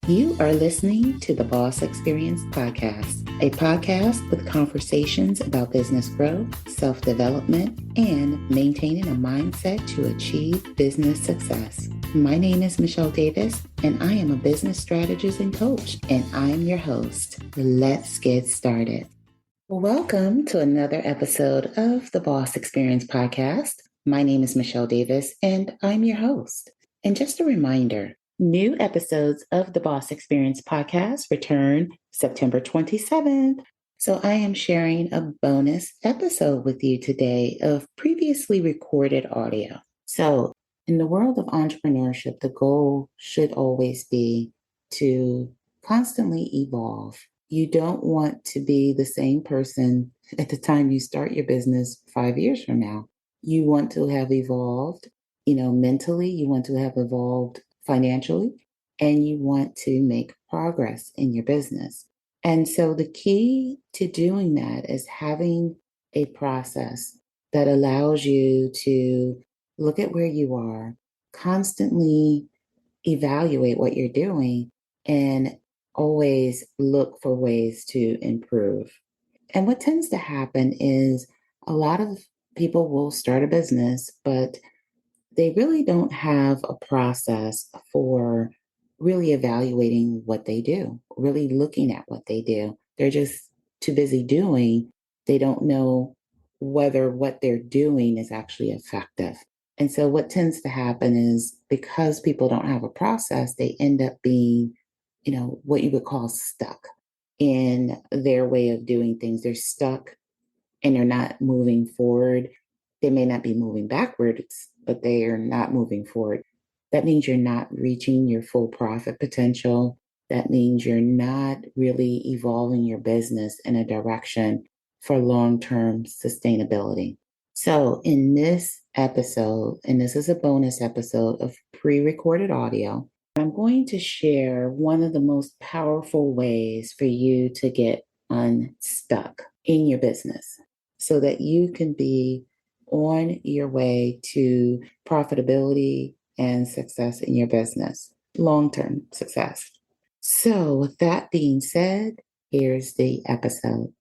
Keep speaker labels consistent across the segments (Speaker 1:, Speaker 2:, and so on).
Speaker 1: You are listening to the Boss Experience Podcast, a podcast with conversations about business growth, self-development, and maintaining a mindset to achieve business success. My name is Michelle Davis, and I am a business strategist and coach, and I am your host. Let's get started. Welcome to another episode of the Boss Experience Podcast. My name is Michelle Davis, and I'm your host. And just a reminder, new episodes of the Boss Experience Podcast return September 27th. So I am sharing a bonus episode with you today of previously recorded audio. So in the world of entrepreneurship, the goal should always be to constantly evolve. You don't want to be the same person at the time you start your business 5 years from now. You want to have evolved, mentally, you want to have evolved financially, and you want to make progress in your business. And so the key to doing that is having a process that allows you to look at where you are, constantly evaluate what you're doing, and always look for ways to improve. And what tends to happen is a lot of people will start a business, but they really don't have a process for really evaluating what they do, really looking at what they do. They're just too busy doing. They don't know whether what they're doing is actually effective. And so what tends to happen is because people don't have a process, they end up being, what you would call stuck in their way of doing things. They're stuck and they're not moving forward. They may not be moving backwards, but they are not moving forward. That means you're not reaching your full profit potential. That means you're not really evolving your business in a direction for long-term sustainability. So in this episode, and this is a bonus episode of pre-recorded audio, I'm going to share one of the most powerful ways for you to get unstuck in your business so that you can be on your way to profitability and success in your business, long-term success. So with that being said, here's the episode.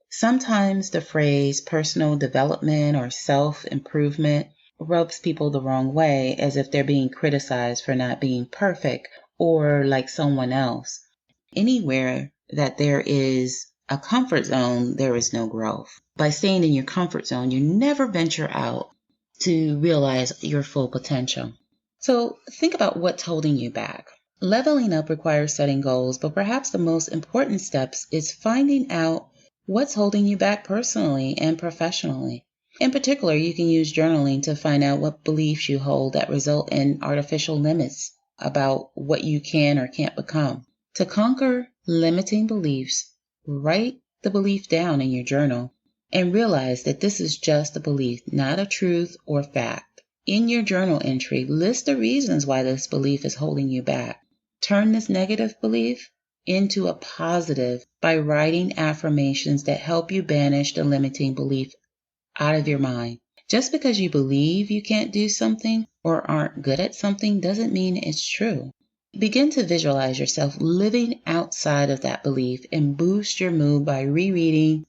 Speaker 1: Sometimes the phrase personal development or self-improvement rubs people the wrong way, as if they're being criticized for not being perfect or like someone else. Anywhere that there is a comfort zone, there is no growth. By staying in your comfort zone, you never venture out to realize your full potential. So think about what's holding you back. Leveling up requires setting goals, but perhaps the most important steps is finding out what's holding you back personally and professionally. In particular, you can use journaling to find out what beliefs you hold that result in artificial limits about what you can or can't become. To conquer limiting beliefs, write the belief down in your journal and realize that this is just a belief, not a truth or fact. In your journal entry, list the reasons why this belief is holding you back. Turn this negative belief into a positive by writing affirmations that help you banish the limiting belief out of your mind. Just because you believe you can't do something or aren't good at something doesn't mean it's true. Begin to visualize yourself living outside of that belief and boost your mood by rereading,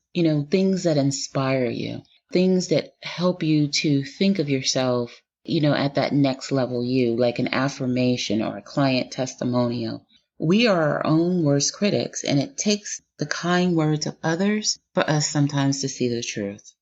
Speaker 1: things that inspire you, things that help you to think of yourself, at that next level you, like an affirmation or a client testimonial. We are our own worst critics, and it takes the kind words of others for us sometimes to see the truth.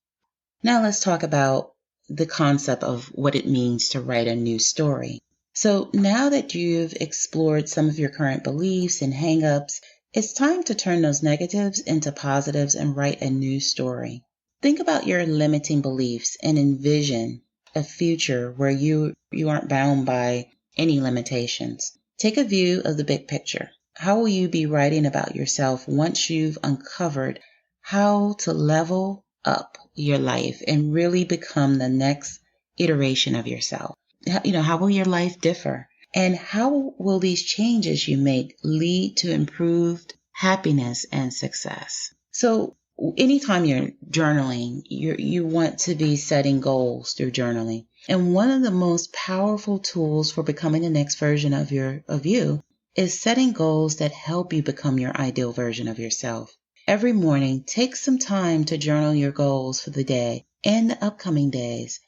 Speaker 1: Now let's talk about the concept of what it means to write a new story. So now that you've explored some of your current beliefs and hang-ups, it's time to turn those negatives into positives and write a new story. Think about your limiting beliefs and envision a future where you aren't bound by any limitations. Take a view of the big picture. How will you be writing about yourself once you've uncovered how to level up your life and really become the next iteration of yourself? How will your life differ? And how will these changes you make lead to improved happiness and success? So anytime you're journaling, you want to be setting goals through journaling. And one of the most powerful tools for becoming the next version of you is setting goals that help you become your ideal version of yourself. Every morning, take some time to journal your goals for the day and the upcoming days.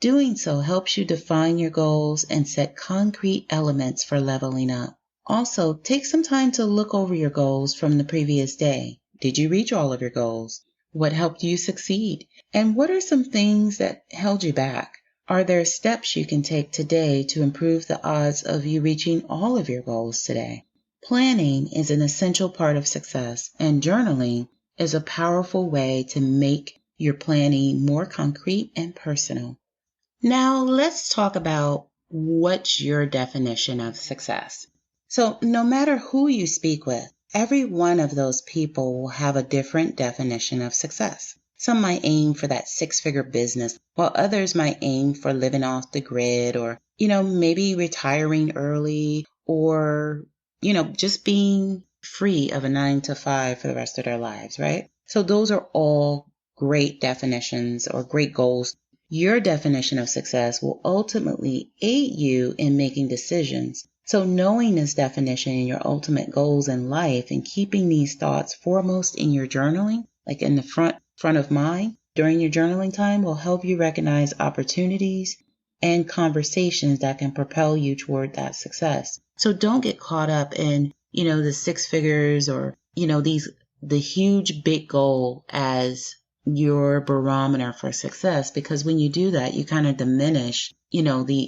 Speaker 1: Doing so helps you define your goals and set concrete elements for leveling up. Also, take some time to look over your goals from the previous day. Did you reach all of your goals? What helped you succeed? And what are some things that held you back? Are there steps you can take today to improve the odds of you reaching all of your goals today? Planning is an essential part of success, and journaling is a powerful way to make your planning more concrete and personal. Now, let's talk about what's your definition of success. So, no matter who you speak with, every one of those people will have a different definition of success. Some might aim for that six-figure business, while others might aim for living off the grid or, maybe retiring early or, just being free of a 9 to 5 for the rest of their lives, right? So those are all great definitions or great goals. Your definition of success will ultimately aid you in making decisions. So knowing this definition and your ultimate goals in life and keeping these thoughts foremost in your journaling, like in the front of mind during your journaling time, will help you recognize opportunities and conversations that can propel you toward that success. So don't get caught up in, the six figures or, the huge big goal as your barometer for success, because when you do that, you kind of diminish,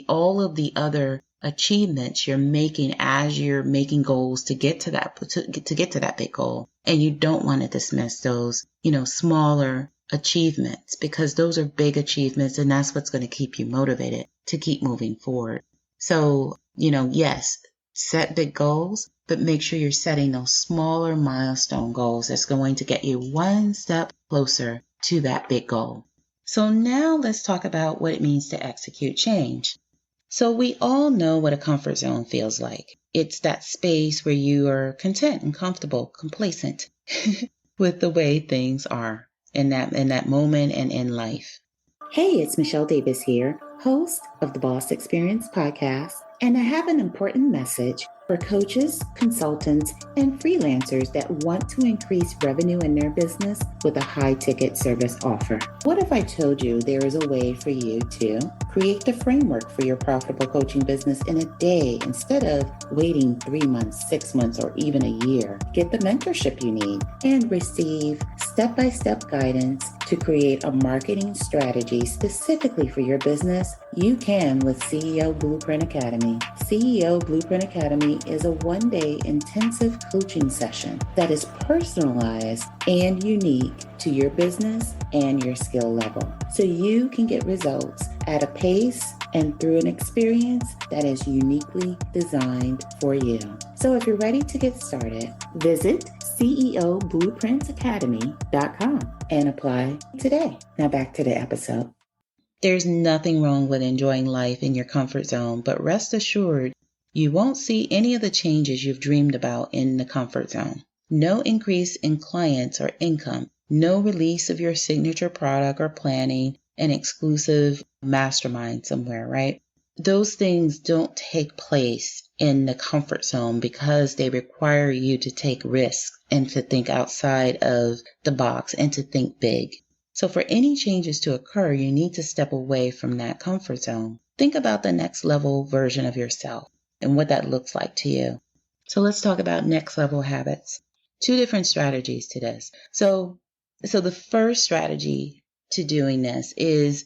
Speaker 1: all of the other achievements you're making as you're making goals to get to that big goal. And you don't want to dismiss those, smaller achievements, because those are big achievements, and that's what's going to keep you motivated to keep moving forward. So, yes, set big goals, but make sure you're setting those smaller milestone goals that's going to get you one step closer to that big goal. So now let's talk about what it means to execute change. So we all know what a comfort zone feels like. It's that space where you are content and comfortable, complacent with the way things are in that moment and in life. Hey, it's Michelle Davis here, host of the Boss Experience podcast, and I have an important message for coaches, consultants, and freelancers that want to increase revenue in their business with a high-ticket service offer. What if I told you there is a way for you to create the framework for your profitable coaching business in a day instead of waiting 3 months, 6 months, or even a year? Get the mentorship you need and receive step-by-step guidance to create a marketing strategy specifically for your business. You can with CEO Blueprint Academy. CEO Blueprint Academy is a one-day intensive coaching session that is personalized and unique to your business and your skill level, so you can get results at a pace and through an experience that is uniquely designed for you. So if you're ready to get started, visit CEOBlueprintAcademy.com and apply today. Now back to the episode. There's nothing wrong with enjoying life in your comfort zone, but rest assured, you won't see any of the changes you've dreamed about in the comfort zone. No increase in clients or income, no release of your signature product or planning an exclusive mastermind somewhere, right? Those things don't take place in the comfort zone because they require you to take risks and to think outside of the box and to think big. So for any changes to occur, you need to step away from that comfort zone. Think about the next level version of yourself and what that looks like to you. So let's talk about next level habits. 2 different strategies to this. So the first strategy to doing this is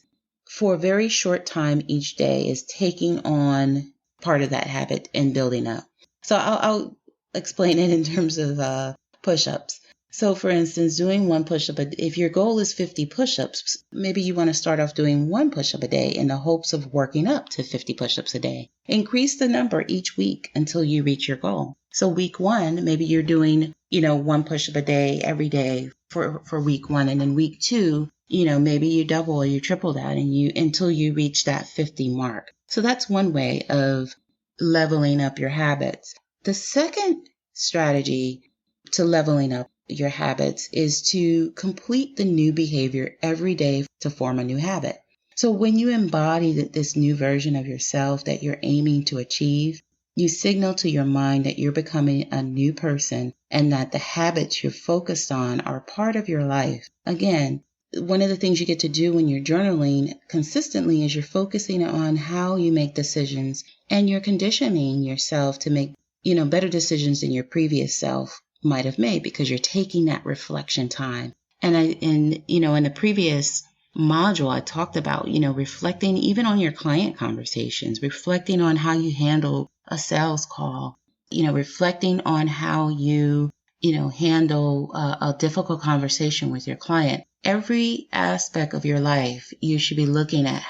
Speaker 1: for a very short time each day is taking on part of that habit and building up. So I'll explain it in terms of push-ups. So for instance, doing 1 push-up, if your goal is 50 push-ups, maybe you want to start off doing 1 push-up a day in the hopes of working up to 50 push-ups a day. Increase the number each week until you reach your goal. So week 1, maybe you're doing, 1 push-up a day every day for week 1. And then week 2, maybe you double or you triple that until you reach that 50 mark. So that's one way of leveling up your habits. The second strategy to leveling up your habits is to complete the new behavior every day to form a new habit. So when you embody this new version of yourself that you're aiming to achieve, You signal to your mind that you're becoming a new person and that the habits you're focused on are part of your life. Again, one of the things you get to do when you're journaling consistently is you're focusing on how you make decisions, and you're conditioning yourself to make, better decisions than your previous self might have made, because you're taking that reflection time. And in the previous module, I talked about, reflecting even on your client conversations, reflecting on how you handle a sales call, reflecting on how you, handle a difficult conversation with your client. Every aspect of your life, you should be looking at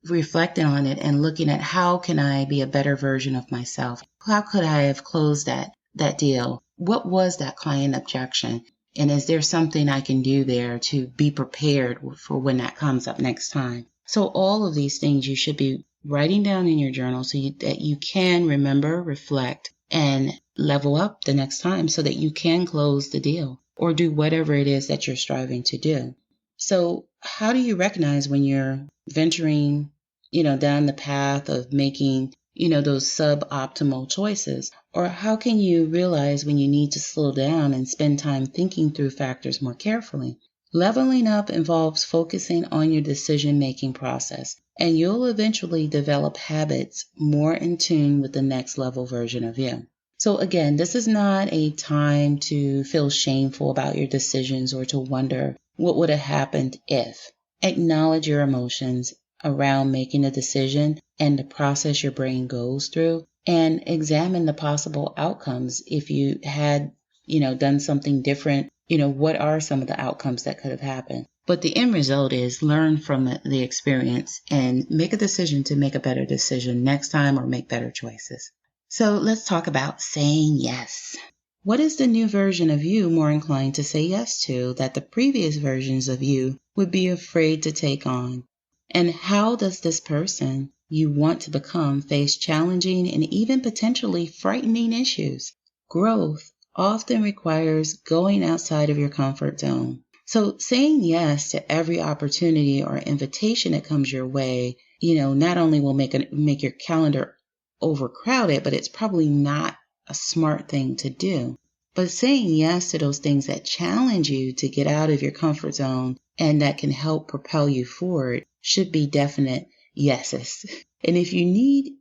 Speaker 1: reflecting on it and looking at how can I be a better version of myself? How could I have closed that deal? What was that client objection? And is there something I can do there to be prepared for when that comes up next time? So all of these things you should be writing down in your journal so that you can remember, reflect, and level up the next time so that you can close the deal or do whatever it is that you're striving to do. So how do you recognize when you're venturing, down the path of making, those suboptimal choices? Or how can you realize when you need to slow down and spend time thinking through factors more carefully? Leveling up involves focusing on your decision-making process, and you'll eventually develop habits more in tune with the next level version of you. So again, this is not a time to feel shameful about your decisions or to wonder what would have happened if. Acknowledge your emotions around making a decision and the process your brain goes through, and examine the possible outcomes. If you had, done something different, what are some of the outcomes that could have happened? But the end result is learn from the experience and make a decision to make a better decision next time or make better choices. So let's talk about saying yes. What is the new version of you more inclined to say yes to that the previous versions of you would be afraid to take on? And how does this person you want to become face challenging and even potentially frightening issues? Growth often requires going outside of your comfort zone. So saying yes to every opportunity or invitation that comes your way, not only will make your calendar overcrowded, but it's probably not a smart thing to do. But saying yes to those things that challenge you to get out of your comfort zone and that can help propel you forward should be definite yeses. And if you need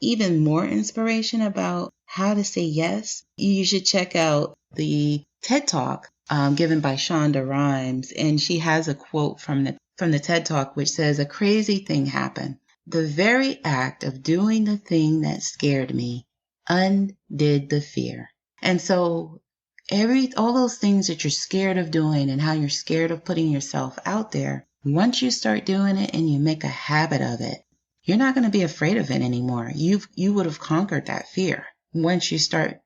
Speaker 1: even more inspiration about how to say yes, you should check out the TED Talk given by Shonda Rhimes. And she has a quote from the TED Talk which says, "A crazy thing happened. The very act of doing the thing that scared me undid the fear." And so all those things that you're scared of doing and how you're scared of putting yourself out there, once you start doing it and you make a habit of it, you're not going to be afraid of it anymore. You would have conquered that fear once you start,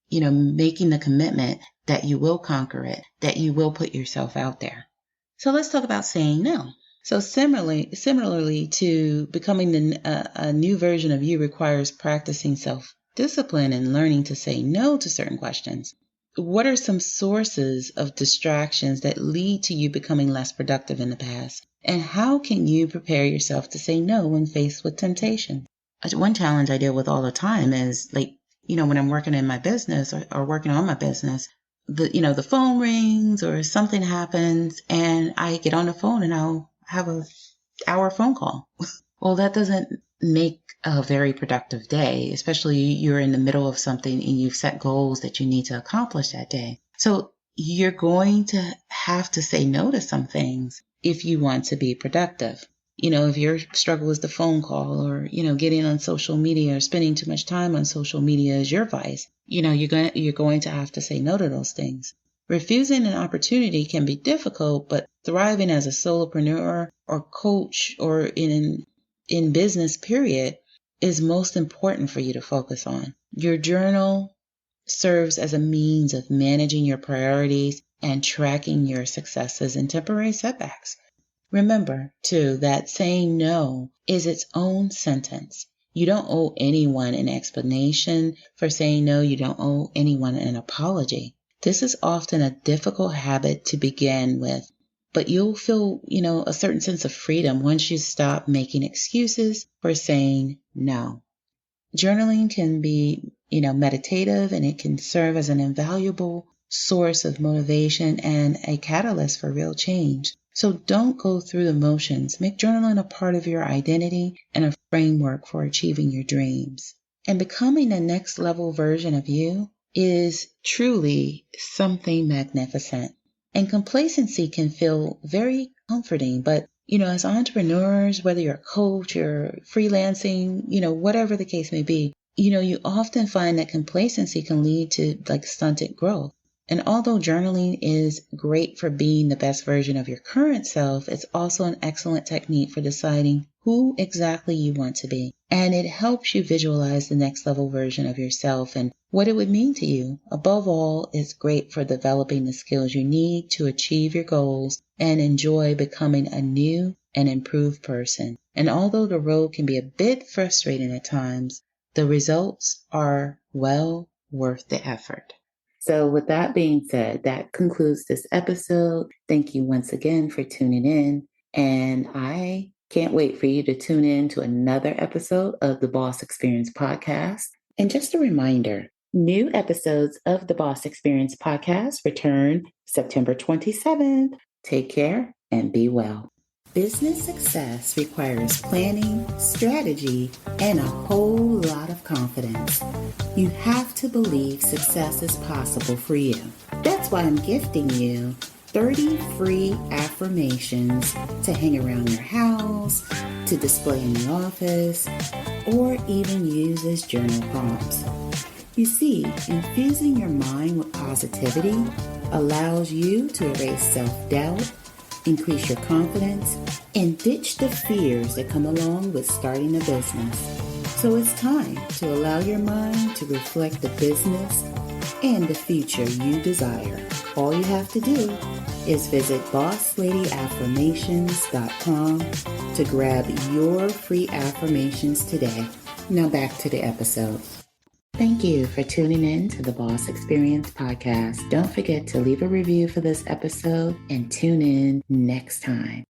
Speaker 1: making the commitment that you will conquer it, that you will put yourself out there. So let's talk about saying no. So similarly to becoming a new version of you requires practicing self-discipline and learning to say no to certain questions. What are some sources of distractions that lead to you becoming less productive in the past? And how can you prepare yourself to say no when faced with temptation? One challenge I deal with all the time is when I'm working in my business or working on my business, the phone rings or something happens and I get on the phone and I'll have an hour phone call. Well, that doesn't make a very productive day, especially you're in the middle of something and you've set goals that you need to accomplish that day. So you're going to have to say no to some things if you want to be productive. If your struggle is the phone call or, getting on social media or spending too much time on social media is your vice, you're going to have to say no to those things. Refusing an opportunity can be difficult, but thriving as a solopreneur or coach or in business period is most important for you to focus on. Your journal serves as a means of managing your priorities and tracking your successes and temporary setbacks. Remember, too, that saying no is its own sentence. You don't owe anyone an explanation for saying no. You don't owe anyone an apology. This is often a difficult habit to begin with, but you'll feel, a certain sense of freedom once you stop making excuses for saying no. Journaling can be, meditative, and it can serve as an invaluable source of motivation and a catalyst for real change. So don't go through the motions. Make journaling a part of your identity and a framework for achieving your dreams. And becoming the next level version of you is truly something magnificent. And complacency can feel very comforting, but as entrepreneurs, whether you're a coach or freelancing, whatever the case may be, you often find that complacency can lead to stunted growth. And although journaling is great for being the best version of your current self, it's also an excellent technique for deciding who exactly you want to be. And it helps you visualize the next level version of yourself and what it would mean to you. Above all, it's great for developing the skills you need to achieve your goals and enjoy becoming a new and improved person. And although the road can be a bit frustrating at times, the results are well worth the effort. So with that being said, that concludes this episode. Thank you once again for tuning in. And I can't wait for you to tune in to another episode of the Boss Experience Podcast. And just a reminder, new episodes of the Boss Experience Podcast return September 27th. Take care and be well. Business success requires planning, strategy, and a whole lot of confidence. You have to believe success is possible for you. That's why I'm gifting you 30 free affirmations to hang around your house, to display in the office, or even use as journal prompts. You see, infusing your mind with positivity allows you to erase self-doubt, increase your confidence, and ditch the fears that come along with starting a business. So it's time to allow your mind to reflect the business and the future you desire. All you have to do is visit BossLadyAffirmations.com to grab your free affirmations today. Now back to the episode. Thank you for tuning in to the Boss Experience Podcast. Don't forget to leave a review for this episode and tune in next time.